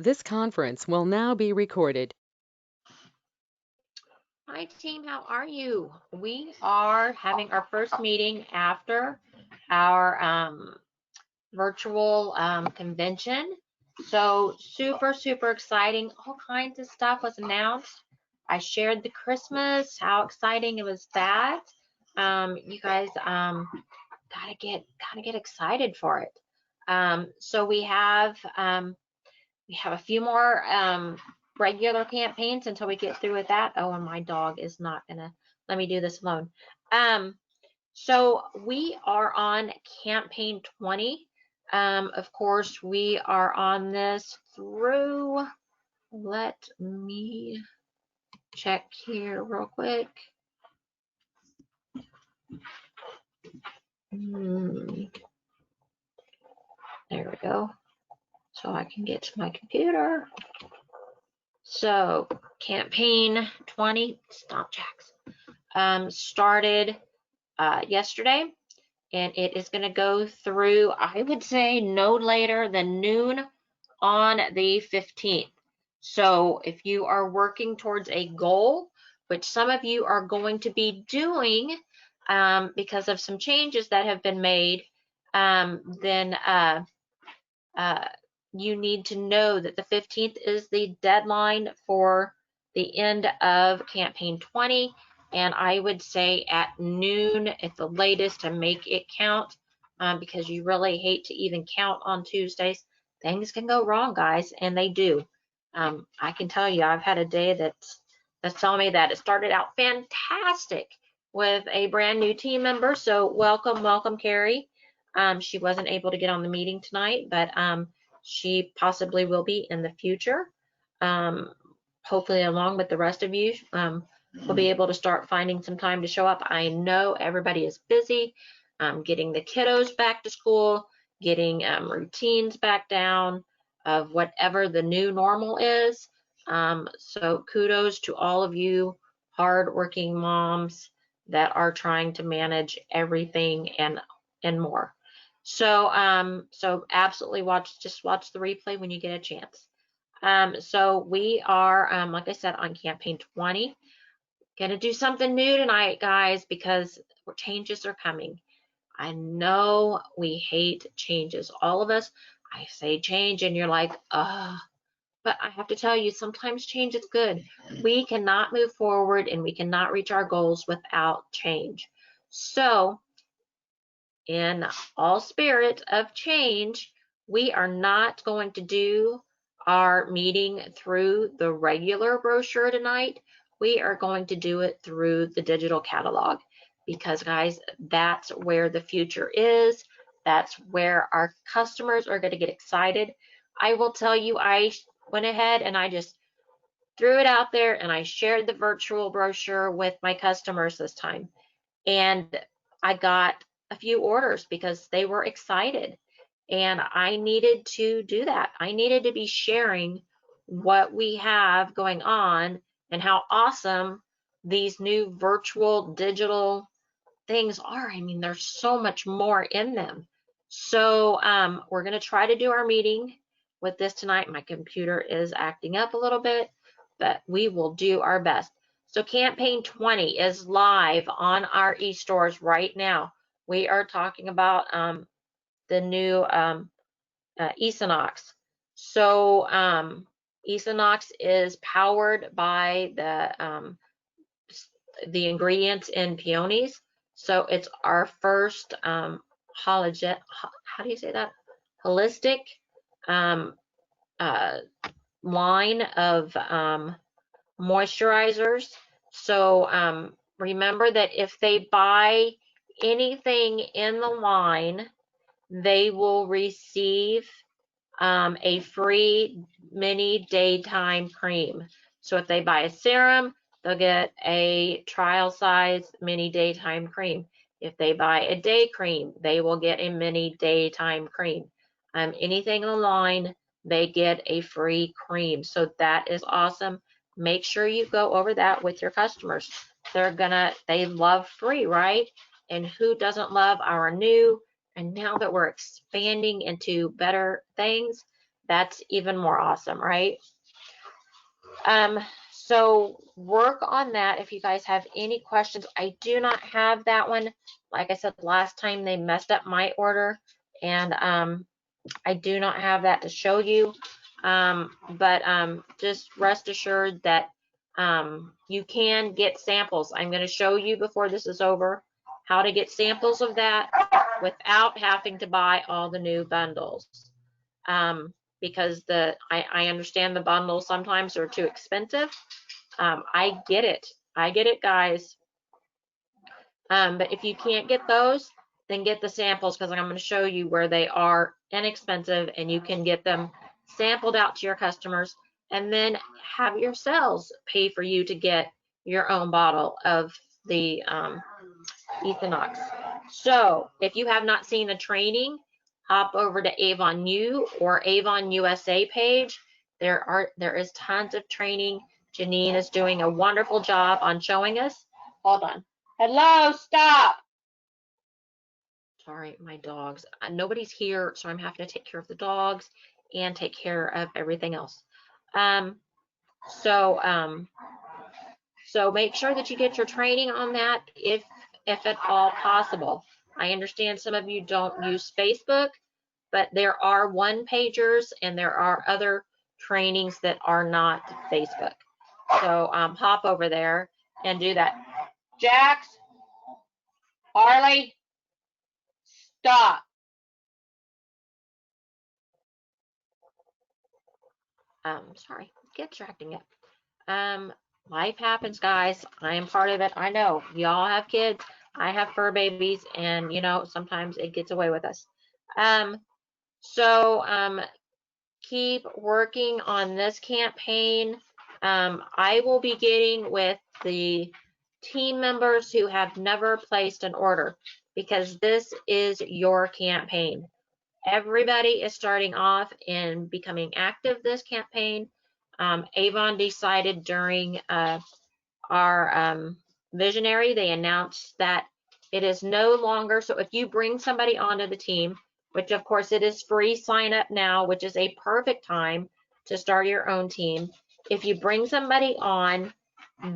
This conference will now be recorded. Hi team, how are you? We are having our first meeting after our virtual convention. So super exciting. All kinds of stuff was announced. I shared the Christmas, how exciting it was that. You guys gotta get excited for it. So we have a few more regular campaigns until we get through with that. Oh, and my dog is not gonna let me do this alone. So we are on campaign 20. Of course, we are on this through, let me check here real quick. There we go. So I can get to my computer. So campaign 20, stop Jax, started yesterday, and it is going to go through, I would say, no later than noon on the 15th. So if you are working towards a goal, which some of you are going to be doing because of some changes that have been made, then you need to know that the 15th is the deadline for the end of campaign 20. And I would say at noon at the latest to make it count, because you really hate to even count on Tuesdays. Things can go wrong, guys, and they do. I can tell you, I've had a day that's telling me that it started out fantastic with a brand new team member. So welcome, Carrie. She wasn't able to get on the meeting tonight, but she possibly will be in the future. Hopefully, along with the rest of you, we'll be able to start finding some time to show up. I know everybody is busy getting the kiddos back to school, getting routines back down of whatever the new normal is. So kudos to all of you hardworking moms that are trying to manage everything and more. So absolutely just watch the replay when you get a chance. So we are, like I said, on campaign 20. Gonna do something new tonight, guys, because changes are coming. I know we hate changes. All of us, I say change and you're like, but I have to tell you, sometimes change is good. We cannot move forward and we cannot reach our goals without change. So in all spirit of change, we are not going to do our meeting through the regular brochure tonight. We are going to do it through the digital catalog because, guys, that's where the future is. That's where our customers are going to get excited. I will tell you, I went ahead and I just threw it out there and I shared the virtual brochure with my customers this time. And I got a few orders because they were excited. And I needed to do that. I needed to be sharing what we have going on and how awesome these new virtual digital things are. I mean, there's so much more in them. So we're going to try to do our meeting with this tonight. My computer is acting up a little bit, but we will do our best. So campaign 20 is live on our e-stores right now. We are talking about the new Equinox. So Equinox is powered by the ingredients in peonies. So it's our first how do you say that? Holistic um, uh, line of moisturizers. So remember that if they buy anything in the line, they will receive a free mini daytime cream. So if they buy a serum, they'll get a trial size mini daytime cream. If they buy a day cream, they will get a mini daytime cream. Anything in the line, they get a free cream. So that is awesome. Make sure you go over that with your customers. They love free, right? And who doesn't love our new? And now that we're expanding into better things, that's even more awesome, right? So work on that if you guys have any questions. I do not have that one. Like I said, last time they messed up my order, and I do not have that to show you. But just rest assured that you can get samples. I'm going to show you before this is over how to get samples of that without having to buy all the new bundles. Because I understand the bundles sometimes are too expensive. I get it. I get it, guys. But if you can't get those, then get the samples, because I'm going to show you where they are inexpensive and you can get them sampled out to your customers, and then have your sales pay for you to get your own bottle of the Ethanox. So if you have not seen the training, hop over to Avon U or Avon USA page. There is tons of training. Janine is doing a wonderful job on showing us. Hold on. Hello, stop. Sorry, my dogs. Nobody's here, so I'm having to take care of the dogs and take care of everything else. Um, so so make sure that you get your training on that if at all possible. I understand some of you don't use Facebook, but there are one pagers and there are other trainings that are not Facebook. So hop over there and do that. Jax, Harley, stop. Sorry, get distracting it. Life happens, guys. I am part of it. I know y'all have kids. I have fur babies, and you know sometimes it gets away with us. So keep working on this campaign. I will be getting with the team members who have never placed an order, because this is your campaign. Everybody is starting off and becoming active this campaign. Avon decided during our visionary, they announced that it is no longer, so if you bring somebody onto the team, which of course it is free sign up now, which is a perfect time to start your own team. If you bring somebody on,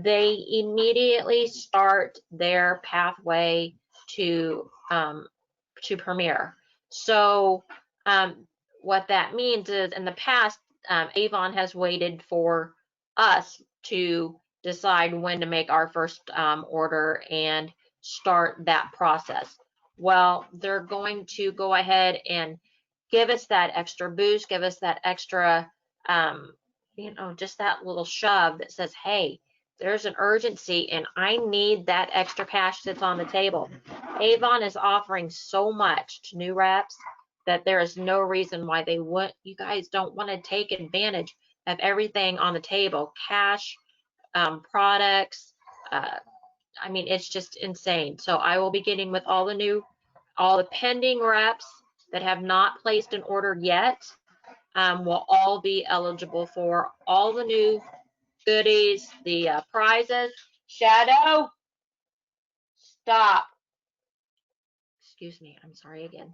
they immediately start their pathway to Premier. So what that means is, in the past, Avon has waited for us to decide when to make our first order and start that process. Well, they're going to go ahead and give us that extra boost, give us that extra, just that little shove that says, hey, there's an urgency and I need that extra cash that's on the table. Avon is offering so much to new reps that there is no reason why you guys don't want to take advantage of everything on the table. Cash, products, I mean, it's just insane. So I will be getting with all the pending reps that have not placed an order yet, will all be eligible for all the new goodies, the prizes. Shadow, stop. Excuse me, I'm sorry again.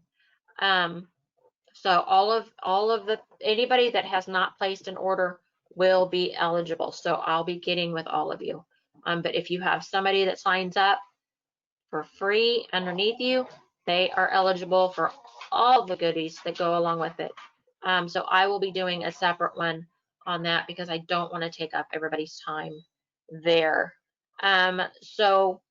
So all of the anybody that has not placed an order will be eligible. So I'll be getting with all of you. But if you have somebody that signs up for free underneath you, they are eligible for all the goodies that go along with it. So I will be doing a separate one on that because I don't want to take up everybody's time there. So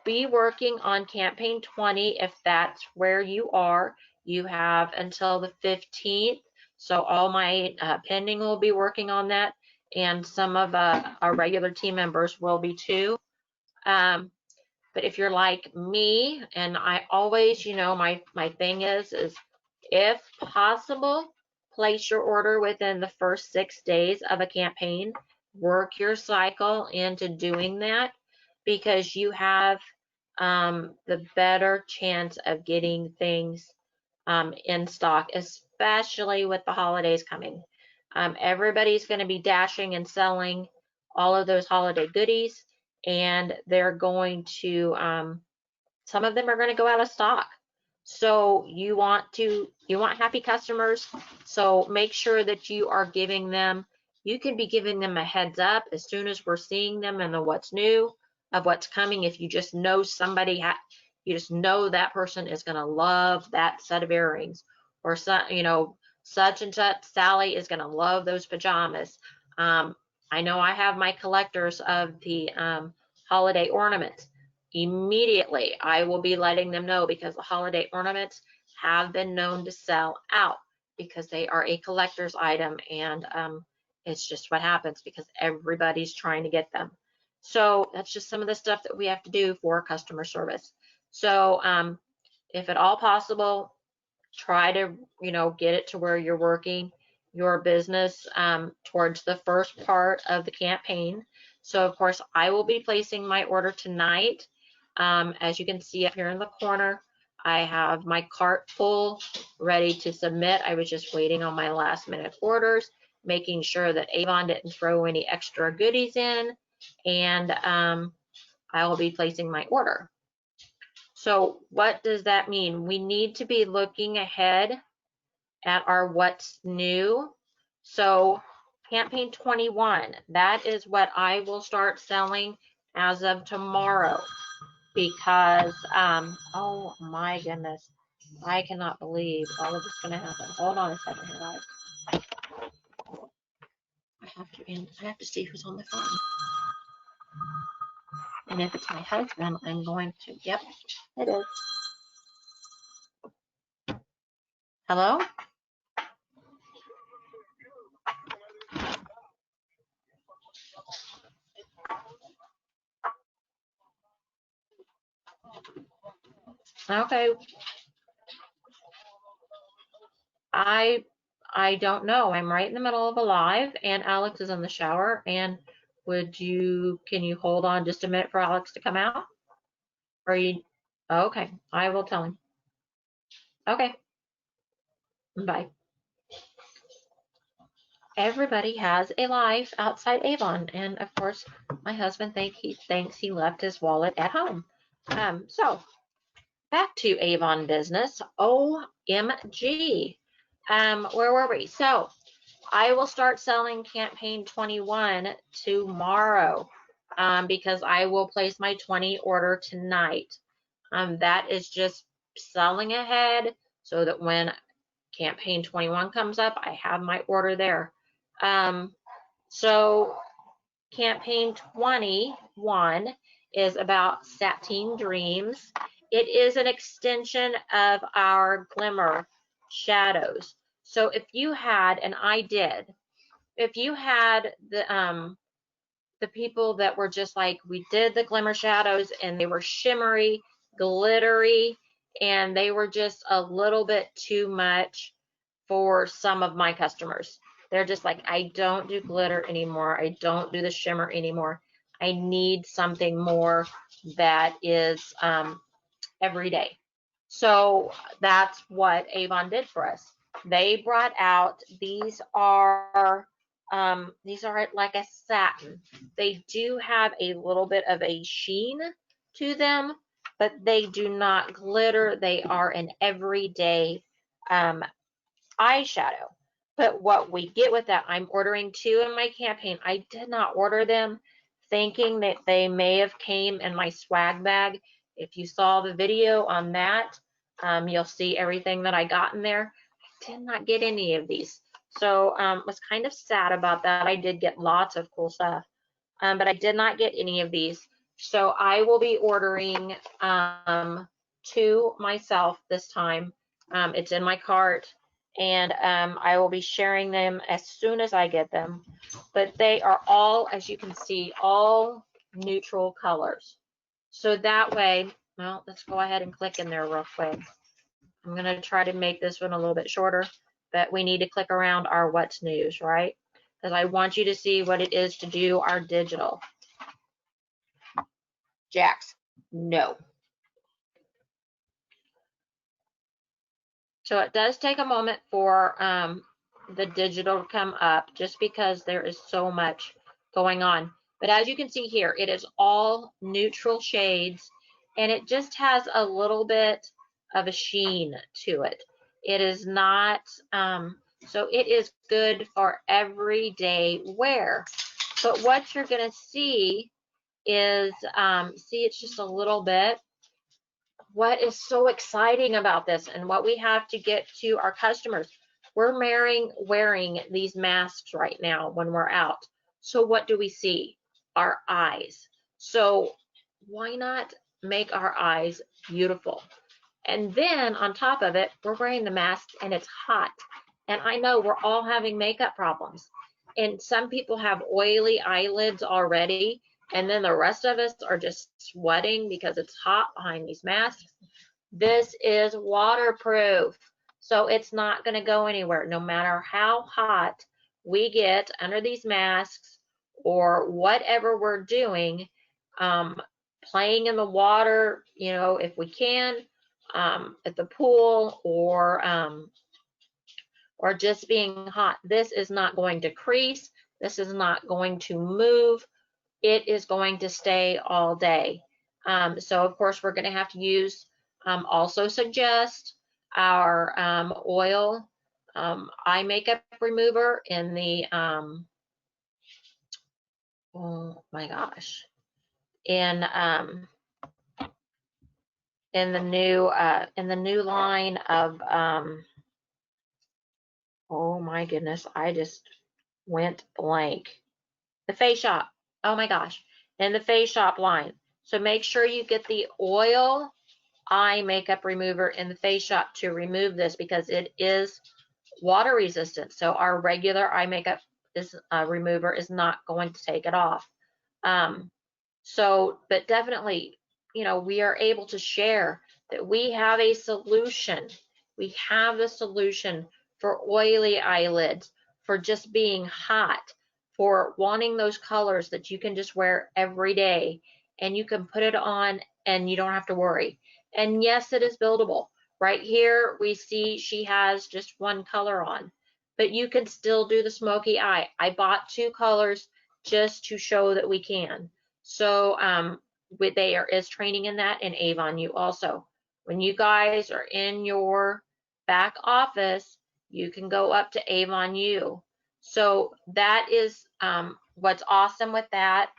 be working on campaign 20 if that's where you are. You have until the 15th. So all my pending will be working on that, and some of our regular team members will be too. But if you're like me, and I always, my thing is if possible, place your order within the first 6 days of a campaign. Work your cycle into doing that, because you have the better chance of getting things in stock, especially with the holidays coming. Everybody's going to be dashing and selling all of those holiday goodies, and they're going to, some of them are going to go out of stock. So you want happy customers. So make sure that you are giving them, you can be giving them a heads up as soon as we're seeing them and the what's new of what's coming. If you just know somebody, you just know that person is going to love that set of earrings, or some, such and such Sally is going to love those pajamas. I know I have my collectors of the holiday ornaments. Immediately, I will be letting them know, because the holiday ornaments have been known to sell out because they are a collector's item, and it's just what happens because everybody's trying to get them. So that's just some of the stuff that we have to do for customer service. So if at all possible, try to, get it to where you're working your business towards the first part of the campaign. So of course, I will be placing my order tonight. As you can see up here in the corner, I have my cart full, ready to submit. I was just waiting on my last minute orders, making sure that Avon didn't throw any extra goodies in, and I will be placing my order. So what does that mean? We need to be looking ahead at our what's new. So campaign 21, that is what I will start selling as of tomorrow, because oh my goodness, I cannot believe all of this is going to happen. Hold on a second here, guys. I have to see who's on the phone. And if it's my husband, I'm going to, yep, it is. Hello? Okay. I don't know. I'm right in the middle of a live, and Alex is in the shower. And can you hold on just a minute for Alex to come out? Or you, okay, I will tell him. Okay, bye. Everybody has a life outside Avon, and of course, my husband thinks he left his wallet at home. So back to Avon business. OMG. Where were we? So I will start selling campaign 21 tomorrow, because I will place my 20 order tonight. That is just selling ahead so that when campaign 21 comes up, I have my order there. So campaign 21 is about Sateen Dreams. It is an extension of our Glimmer shadows. So if you had, and I did, if you had the people that were just like, we did the Glimmer shadows and they were shimmery, glittery, and they were just a little bit too much for some of my customers. They're just like, I don't do glitter anymore. I don't do the shimmer anymore. I need something more that is every day. So that's what Avon did for us. They brought out, these are like a satin. They do have a little bit of a sheen to them, but they do not glitter. They are an everyday eyeshadow. But what we get with that, I'm ordering 2 in my campaign. I did not order them thinking that they may have came in my swag bag. If you saw the video on that, you'll see everything that I got in there. I did not get any of these. So was kind of sad about that. I did get lots of cool stuff, but I did not get any of these. So I will be ordering 2 myself this time. It's in my cart, and I will be sharing them as soon as I get them. But they are all, as you can see, all neutral colors. So that way, well, let's go ahead and click in there real quick. I'm going to try to make this one a little bit shorter, but we need to click around our what's news, right? Because I want you to see what it is to do our digital. Jax, no. So it does take a moment for the digital to come up, just because there is so much going on. But as you can see here, it is all neutral shades, and it just has a little bit of a sheen to it. It is not, so it is good for everyday wear. But what you're going to see is, see, it's just a little bit. What is so exciting about this and what we have to get to our customers, we're wearing these masks right now when we're out. So what do we see? Our eyes. So why not make our eyes beautiful? And then on top of it, we're wearing the mask and it's hot. And I know we're all having makeup problems. And some people have oily eyelids already. And then the rest of us are just sweating because it's hot behind these masks. This is waterproof. So it's not going to go anywhere. No matter how hot we get under these masks or whatever we're doing, playing in the water, you know, if we can, at the pool, or just being hot. This is not going to crease. This is not going to move. It is going to stay all day. So of course we're going to have to use, also suggest our oil eye makeup remover in the, oh my gosh, in the new line of, oh my goodness, I just went blank. The Face Shop. Oh my gosh. In the Face Shop line. So make sure you get the oil eye makeup remover in the Face Shop to remove this because it is water resistant. So our regular eye makeup remover is not going to take it off. But definitely, you know, we are able to share that we have a solution. We have the solution for oily eyelids, for just being hot, for wanting those colors that you can just wear every day and you can put it on and you don't have to worry. And yes, it is buildable. Right here, we see she has just one color on, but you can still do the smoky eye. I bought 2 colors just to show that we can. So there is training in that in Avon U also. When you guys are in your back office, you can go up to Avon U. So that is what's awesome with that.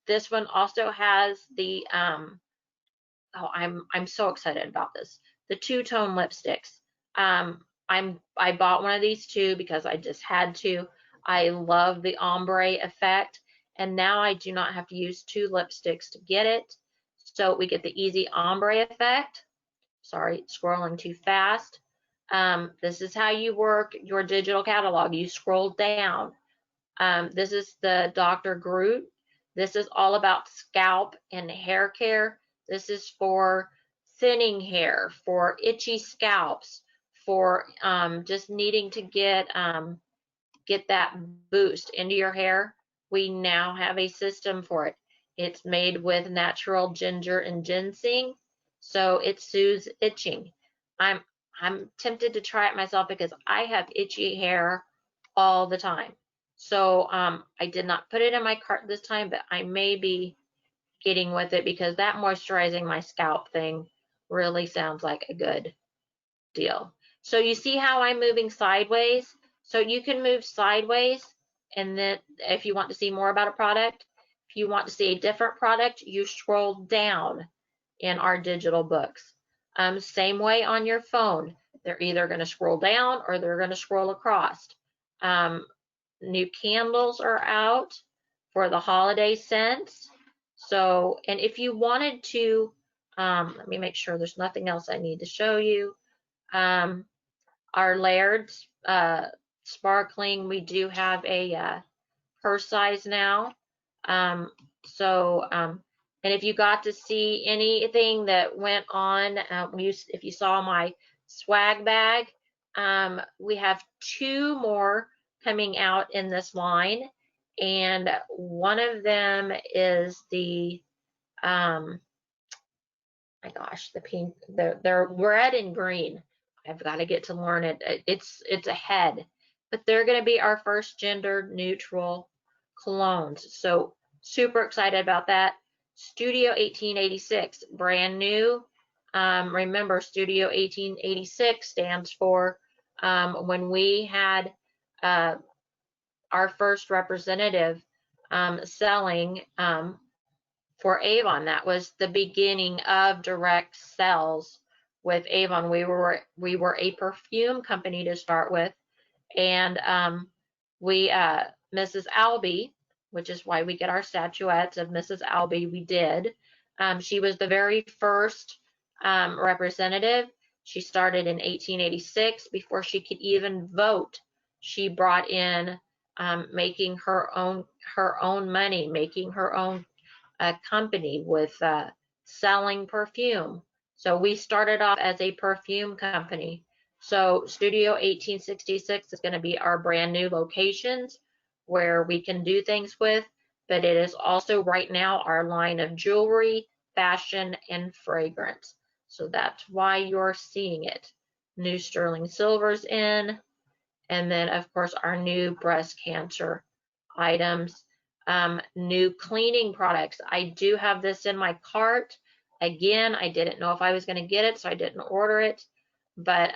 This one also has the, oh, I'm so excited about this. The two-tone lipsticks. I bought one of these too because I just had to. I love the ombre effect, and now I do not have to use 2 lipsticks to get it. So we get the easy ombre effect. Sorry, scrolling too fast. This is how you work your digital catalog. You scroll down. This is the Dr. Groot. This is all about scalp and hair care. This is for thinning hair, for itchy scalps, for just needing to get that boost into your hair. We now have a system for it. It's made with natural ginger and ginseng, so it soothes itching. I'm tempted to try it myself because I have itchy hair all the time. So I did not put it in my cart this time, but I may be getting with it because that moisturizing my scalp thing really sounds like a good deal. So you see how I'm moving sideways? So you can move sideways, and then if you want to see more about a product, if you want to see a different product, you scroll down in our digital books. Same way on your phone. They're either going to scroll down or they're going to scroll across. New candles are out for the holiday scents. So, and if you wanted to, let me make sure there's nothing else I need to show you. Our layered sparkling, we do have a purse size now. And if you got to see anything that went on, if you saw my swag bag, we have 2 more coming out in this line, and one of them is the, my gosh, the pink, they're red and green. I've got to get to learn it. It's a head, but they're going to be our first gender neutral colognes. So super excited about that. Studio 1886, brand new. Remember, Studio 1886 stands for when we had our first representative selling for Avon. That was the beginning of direct sales with Avon. We were a perfume company to start with, and we Mrs. Albee, which is why we get our statuettes of Mrs. Albee. We did. She was the very first representative. She started in 1886. Before she could even vote, she brought in making her own money, making her own company with selling perfume. So we started off as a perfume company. So Studio 1866 is going to be our brand new locations where we can do things with, but it is also right now our line of jewelry, fashion, and fragrance. So that's why you're seeing it. New sterling silvers in, and then of course our new breast cancer items, new cleaning products. I do have this in my cart. Again, I didn't know if I was going to get it, so I didn't order it. But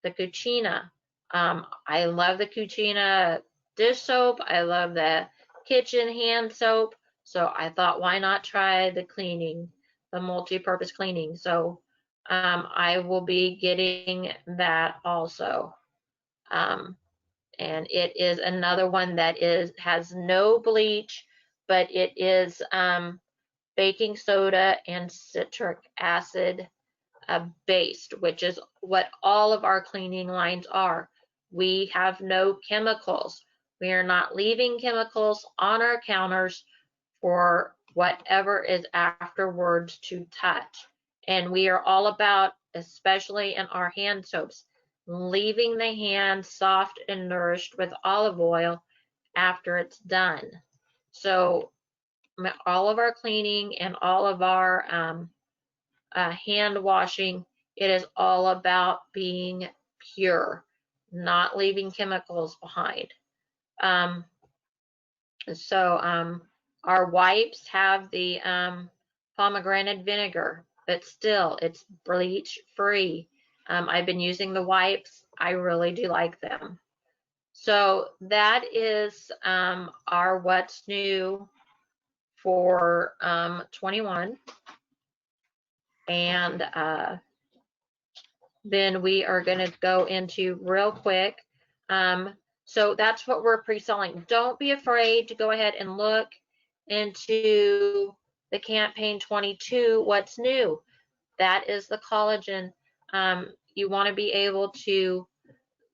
the Cucina, I love the Cucina dish soap. I love the kitchen hand soap. So I thought, why not try the cleaning, the multi-purpose cleaning? So I will be getting that also. And it is another one that has no bleach, but it is baking soda and citric acid based, which is what all of our cleaning lines are. We have no chemicals. We are not leaving chemicals on our counters for whatever is afterwards to touch. And we are all about, especially in our hand soaps, leaving the hand soft and nourished with olive oil after it's done. So all of our cleaning and all of our hand washing, it is all about being pure, not leaving chemicals behind. So our wipes have the pomegranate vinegar, but still it's bleach free. I've been using the wipes. I really do like them. So that is our what's new for 21. And then we are going to go into real quick. So that's what we're pre-selling. Don't be afraid to go ahead and look into the campaign 22, what's new. That is the collagen. You want to be able to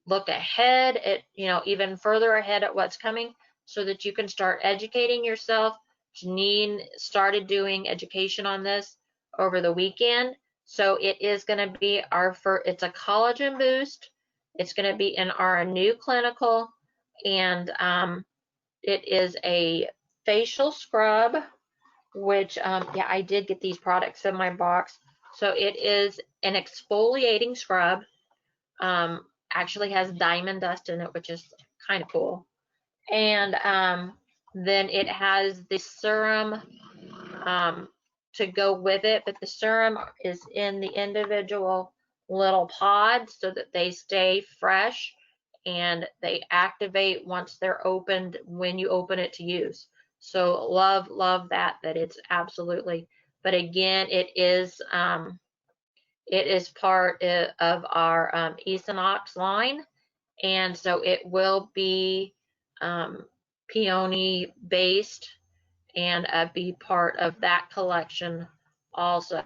look ahead at, even further ahead at what's coming so that you can start educating yourself. Janine started doing education on this over the weekend. So it is going to be it's a collagen boost. It's going to be in our new clinical, and it is a facial scrub, which, yeah, I did get these products in my box. So it is an exfoliating scrub. Actually has diamond dust in it, which is kind of cool. And then it has the serum to go with it, but the serum is in the individual little pods so that they stay fresh and they activate once they're opened when you open it to use. So love that it's absolutely, but again, it is part of our Equinox line, and so it will be peony based and be part of that collection also.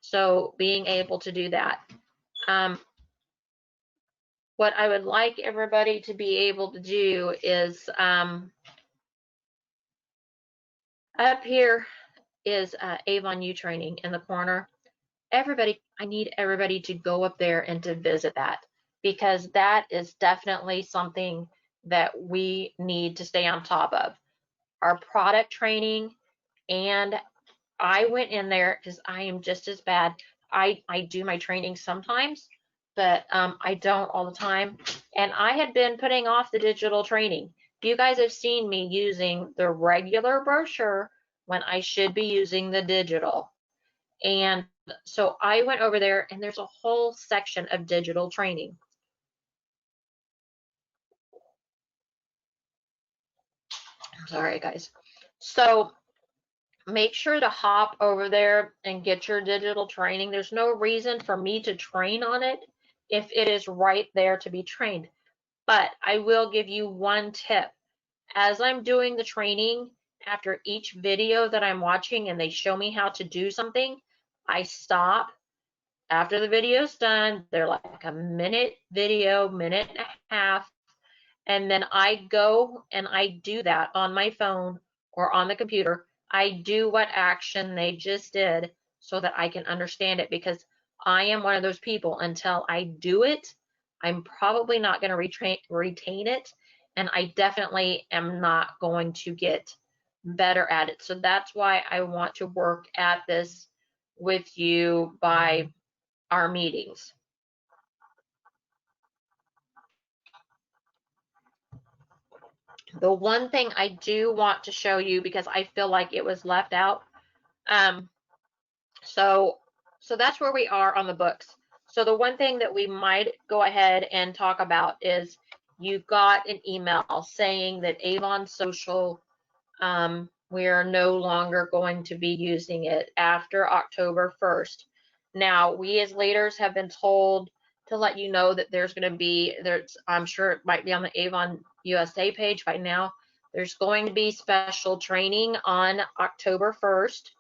So being able to do that. What I would like everybody to be able to do is up here is Avon U training in the corner. I need everybody to go up there and to visit that, because that is definitely something that we need to stay on top of. Our product training, and I went in there because I am just as bad. I do my training sometimes, but I don't all the time. And I had been putting off the digital training. You guys have seen me using the regular brochure when I should be using the digital. And so I went over there, and there's a whole section of digital training. Sorry, guys. So make sure to hop over there and get your digital training. There's no reason for me to train on it if it is right there to be trained. But I will give you one tip. As I'm doing the training, after each video that I'm watching and they show me how to do something, I stop. After the video's done, they're like a minute video, minute and a half, and then I go and I do that on my phone or on the computer. I do what action they just did so that I can understand it, because I am one of those people, until I do it, I'm probably not going to retain it, and I definitely am not going to get better at it. So that's why I want to work at this with you by our meetings. The one thing I do want to show you, because I feel like it was left out, um, so that's where we are on the books. So the one thing that we might go ahead and talk about is you got an email saying that Avon Social, we are no longer going to be using it after October 1st. Now, we as leaders have been told to let you know that there's going to be, I'm sure it might be on the Avon USA page by now, there's going to be special training on October 1st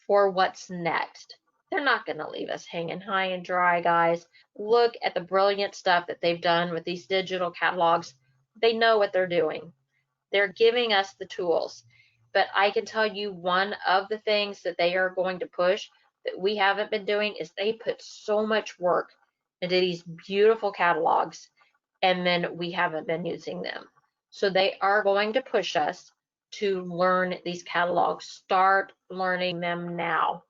for what's next. They're not going to leave us hanging high and dry, guys. Look at the brilliant stuff that they've done with these digital catalogs. They know what they're doing. They're giving us the tools. But I can tell you, one of the things that they are going to push that we haven't been doing is they put so much work into these beautiful catalogs, and then we haven't been using them. So they are going to push us to learn these catalogs. Start learning them now.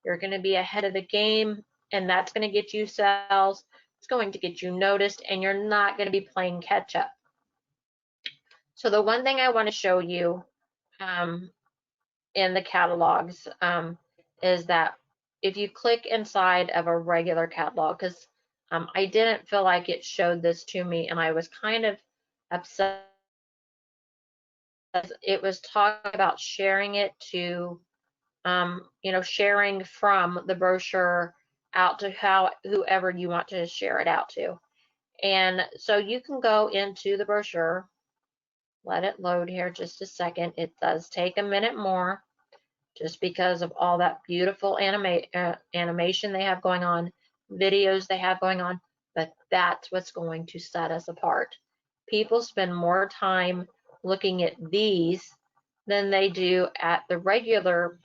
You're going to be ahead of the game, and that's going to get you sales. It's going to get you noticed, and you're not going to be playing catch up. So the one thing I want to show you in the catalogs is that if you click inside of a regular catalog, because I didn't feel like it showed this to me, and I was kind of upset. It was talking about sharing it to, sharing from the brochure out to whoever you want to share it out to. And so you can go into the brochure. Let it load here just a second. It does take a minute more, just because of all that beautiful animation they have going on, videos they have going on, but that's what's going to set us apart. People spend more time looking at these than they do at the regular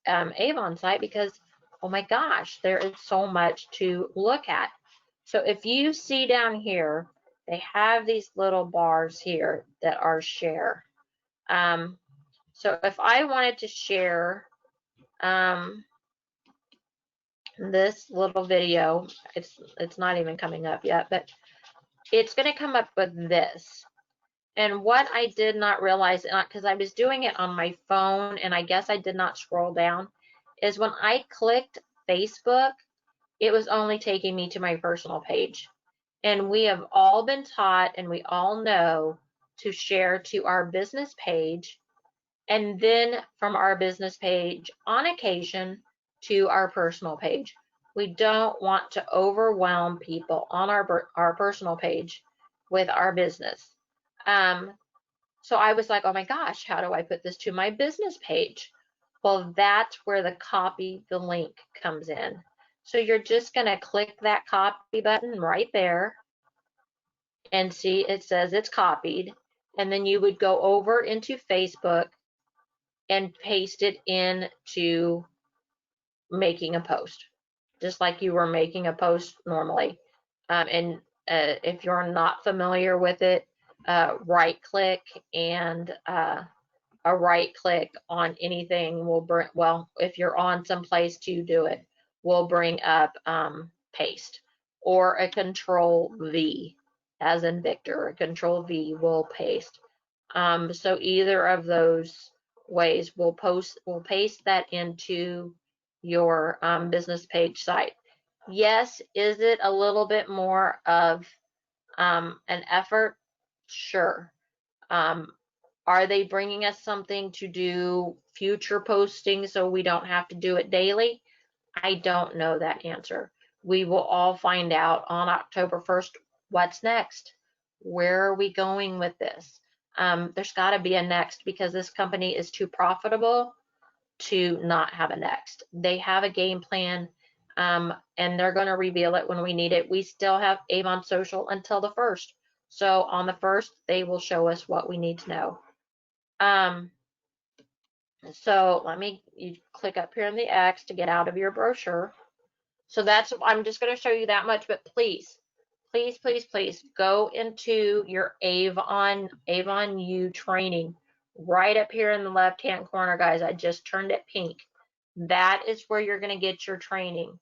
Avon site, because, oh my gosh, there is so much to look at. So if you see down here, they have these little bars here that are share. So if I wanted to share this little video, it's not even coming up yet, but it's going to come up with this. And what I did not realize, because I was doing it on my phone and I guess I did not scroll down, is when I clicked Facebook, it was only taking me to my personal page. And we have all been taught, and we all know, to share to our business page, and then from our business page on occasion to our personal page. We don't want to overwhelm people on our personal page with our business. So I was like, oh my gosh, how do I put this to my business page? Well, that's where the copy the link comes in. So you're just going to click that copy button right there, and see it says it's copied. And then you would go over into Facebook and paste it into making a post, just like you were making a post normally. And if you're not familiar with it, right click, and a right click on anything will bring, well, if you're on some place to do it, will bring up paste, or a control V, as in Victor, a control V will paste. So either of those ways. We'll paste that into your business page site. Yes, is it a little bit more of an effort? Sure. Um, are they bringing us something to do future postings so we don't have to do it daily? I don't know that answer. We will all find out on October 1st what's next. Where are we going with this? There's got to be a next because this company is too profitable to not have a next. They have a game plan, and they're going to reveal it when we need it. We still have Avon Social until the 1st. So on the 1st, they will show us what we need to know. So you click up here on the X to get out of your brochure. So I'm just going to show you that much, but please, please, please, please go into your Avon U training right up here in the left-hand corner, guys. I just turned it pink. That is where you're going to get your training.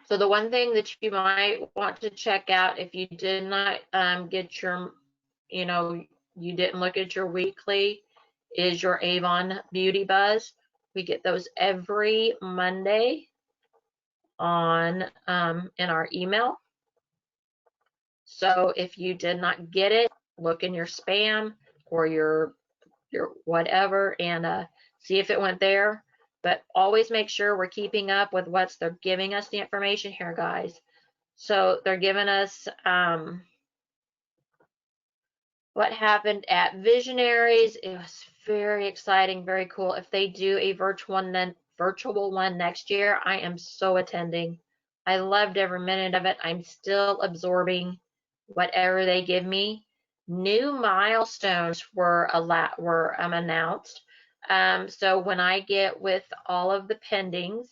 So the one thing that you might want to check out if you did not get your, you didn't look at your weekly, is your Avon Beauty Buzz. We get those every Monday on in our email. So if you did not get it, look in your spam or your whatever and see if it went there. But always make sure we're keeping up with they're giving us the information here, guys. So they're giving us what happened at Visionaries. It was very exciting, very cool. If they do a virtual one next year, I am so attending. I loved every minute of it. I'm still absorbing whatever they give me. New milestones were announced. So when I get with all of the pendings,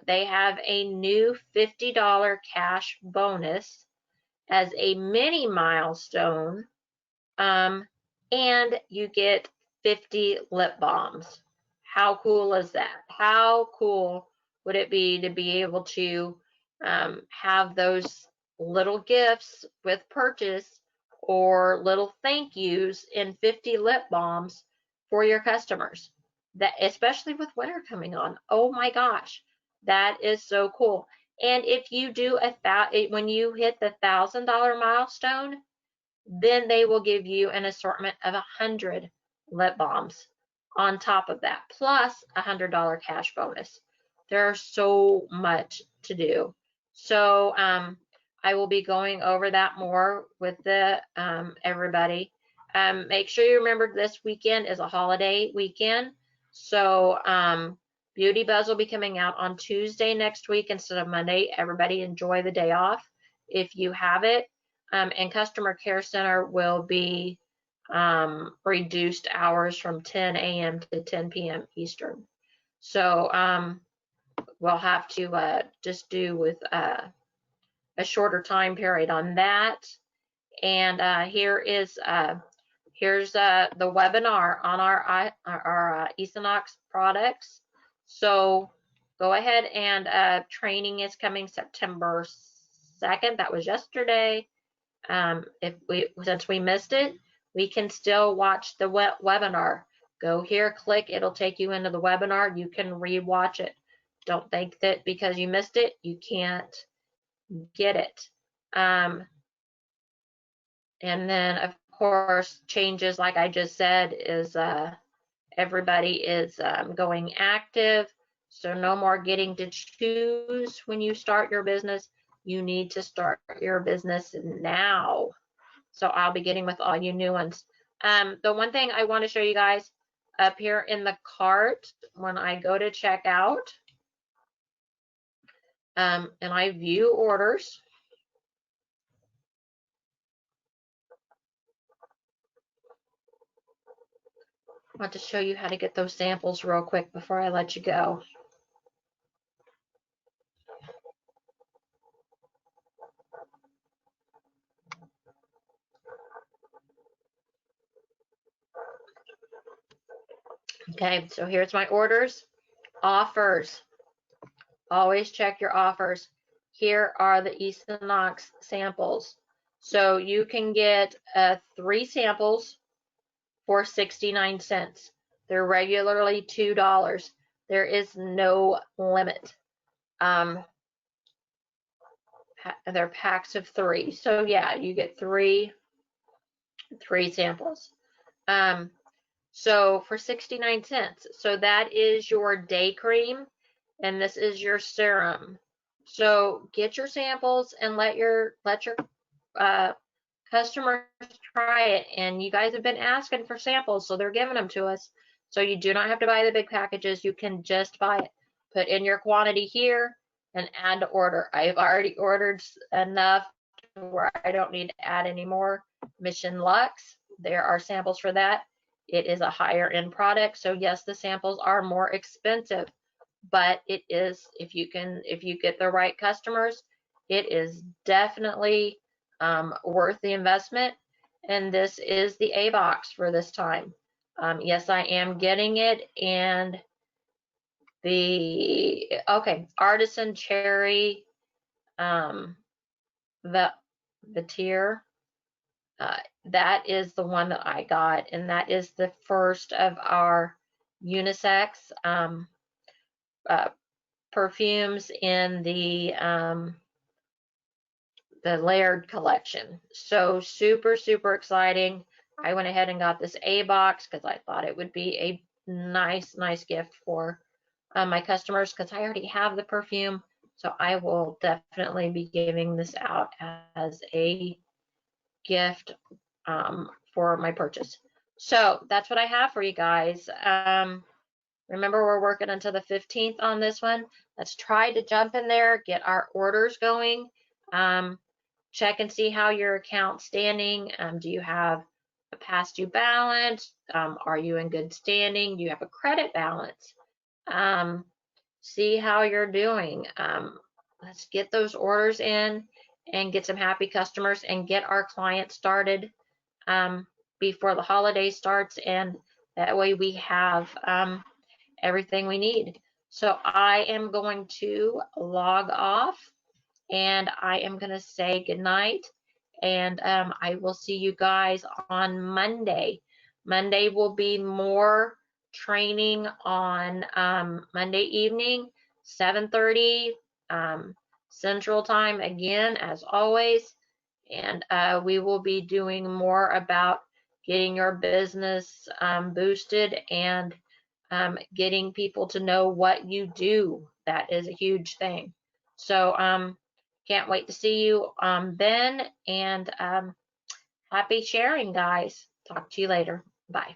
they have a new $50 cash bonus as a mini milestone, and you get 50 lip balms. How cool is that? How cool would it be to be able to have those little gifts with purchase or little thank yous in 50 lip balms for your customers? That, especially with winter coming on. Oh my gosh, that is so cool. And if you do when you hit the $1,000 milestone, then they will give you an assortment of 100 lip balms on top of that, plus a $100 cash bonus. There's so much to do. So I will be going over that more with everybody. Make sure you remember this weekend is a holiday weekend. So Beauty Buzz will be coming out on Tuesday next week instead of Monday. Everybody enjoy the day off if you have it. And Customer Care Center will be reduced hours from 10 a.m. to 10 p.m. Eastern. So we'll have to just do with a shorter time period on that. And here's the webinar on our Equinox products. So go ahead and training is coming September 2nd. That was yesterday. Since we missed it, we can still watch the webinar. Go here, click, it'll take you into the webinar. You can re-watch it. Don't think that because you missed it, you can't get it. And then, of course, changes, like I just said, is everybody is going active. So no more getting to choose when you start your business. You need to start your business now. So I'll be getting with all you new ones. The one thing I want to show you guys up here in the cart, when I go to checkout, and I view orders, I want to show you how to get those samples real quick before I let you go. Okay, so here's my orders. Offers. Always check your offers. here are the Equinox samples. So you can get 3 samples for 69 cents. They're regularly $2. There is no limit. They're packs of 3. So yeah, you get three samples. So for 69 cents. So that is your day cream and this is your serum. So get your samples and let your uh, customers try it. And you guys have been asking for samples, so they're giving them to us. So you do not have to buy the big packages. You can just buy it. Put in your quantity here and add to order. I've already ordered enough where I don't need to add any more. Mission Lux, there are samples for that. It is a higher end product, so yes, the samples are more expensive, but it is, if you get the right customers, it is definitely worth the investment. And this is the A box for this time. Yes, I am getting it. And okay, artisan cherry, the tier, that is the one that I got, and that is the first of our unisex uh, perfumes in the layered collection. So super, super exciting. I went ahead and got this A box because I thought it would be a nice, nice gift for my customers because I already have the perfume. So I will definitely be giving this out as a gift for my purchase. So that's what I have for you guys. Remember, we're working until the 15th on this one. Let's try to jump in there, get our orders going. Check and see how your account's standing. Do you have a past due balance? Are you in good standing? Do you have a credit balance? See how you're doing. Let's get those orders in and get some happy customers and get our clients started before the holiday starts, and that way we have everything we need. So I am going to log off and I am going to say goodnight, and I will see you guys on Monday. Monday will be more training on Monday evening, 7:30 Central Time again, as always. And we will be doing more about getting your business boosted and getting people to know what you do. That is a huge thing. So can't wait to see you then, and happy sharing, guys. Talk to you later. Bye.